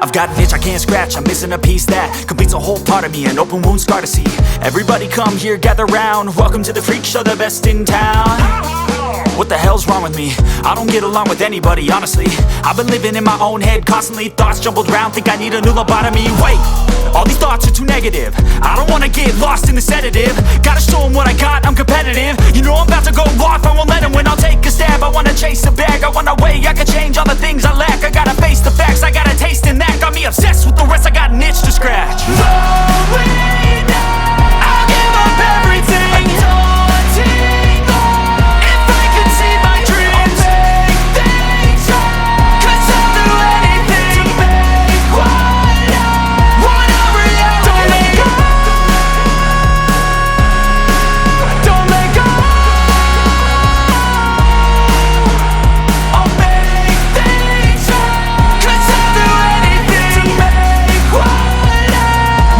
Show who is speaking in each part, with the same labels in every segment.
Speaker 1: I've got an itch I can't scratch, I'm missing a piece that completes a whole part of me, an open wound scar to see. Everybody come here, gather round, welcome to the freak show, the best in town. What the hell's wrong with me? I don't get along with anybody, honestly. I've been living in my own head constantly, thoughts jumbled round, think I need a new lobotomy. Wait, all these thoughts are too negative, I don't wanna get lost in the sedative. Gotta show them what I got, I'm competitive. You know I'm about to go off, I won't let them win, I'll take a stab. I wanna chase a bag, I wanna weigh, I can change all the things I lack. I gotta face the facts, I got a taste in that. Got me obsessed with the rest, I got an itch to scratch. Lonely now, I'll give up everything. Daunting though, if I could see my dreams, I'll make things right. 'Cause I'll do anything to make what I want a reality. Don't let go, I'll make things right. 'Cause I'll do anything to make what I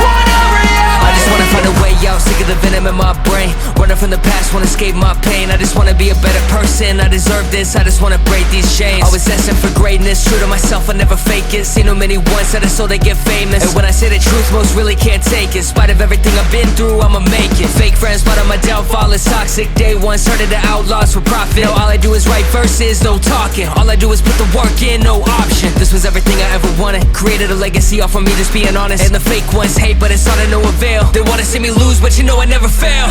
Speaker 1: want a reality.
Speaker 2: I just wanna find a way out, sick of the venom in my brain. Running from the past, wanna escape my pain. I just wanna be a better person, I deserve this. I just wanna break these chains. Always asking for greatness, true to myself, I never fake it. Seen too many once that I so they get famous. And when I say the truth, most really can't take it. In spite of everything I've been through, I'ma make it. Fake friends, but on my downfall is toxic. Day one, started the outlaws for profit. Now all I do is write verses, no talking. All I do is put the work in, no option. This was everything I ever wanted. Created a legacy off of me, just being honest. And the fake ones hate, but it's all to no avail. They wanna see me lose, but you know I never fail.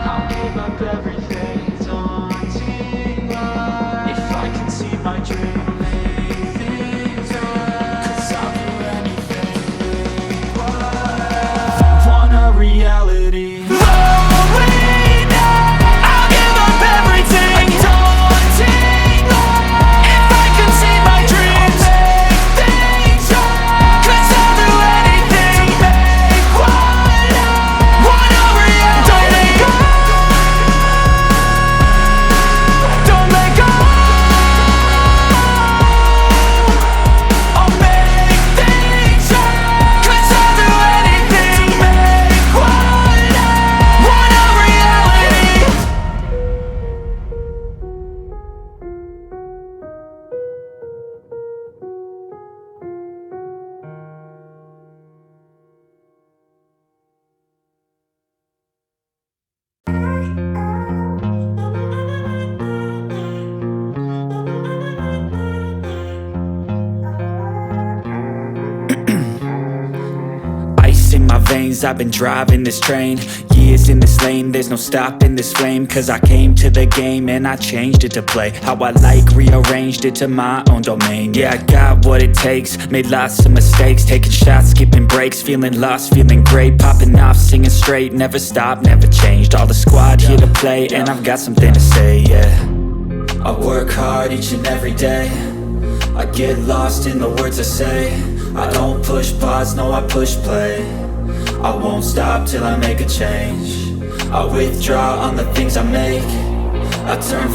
Speaker 1: I'll give up everything, daunting though, if I can see my dream, make things right. 'Cause I'll do anything to make what I want a reality. Lonely now, I'll give up everything. Daunting though, if I can see my dreams, I'll make things right. 'Cause I'll do anything to make what I want a reality. Don't let go, don't let go, I'll make things right. 'Cause I'll do anything to make what I want a reality. Ice in my veins, I've been driving this train. Years in this lane, there's no stopping this flame. 'Cause I came to the game and I changed it to play how I like, rearranged it to my own domain. Yeah, I got what it takes, made lots of mistakes, taking shots, skipping breaks, feeling lost, feeling great, popping off, singing straight, never stopped, never changed. All the squad here to play, and I've got something to say, yeah. I work hard each and every day, I get lost in the words I say. I don't push pause, no I push play. I won't stop till I make a change. I withdraw on the things I make. I turn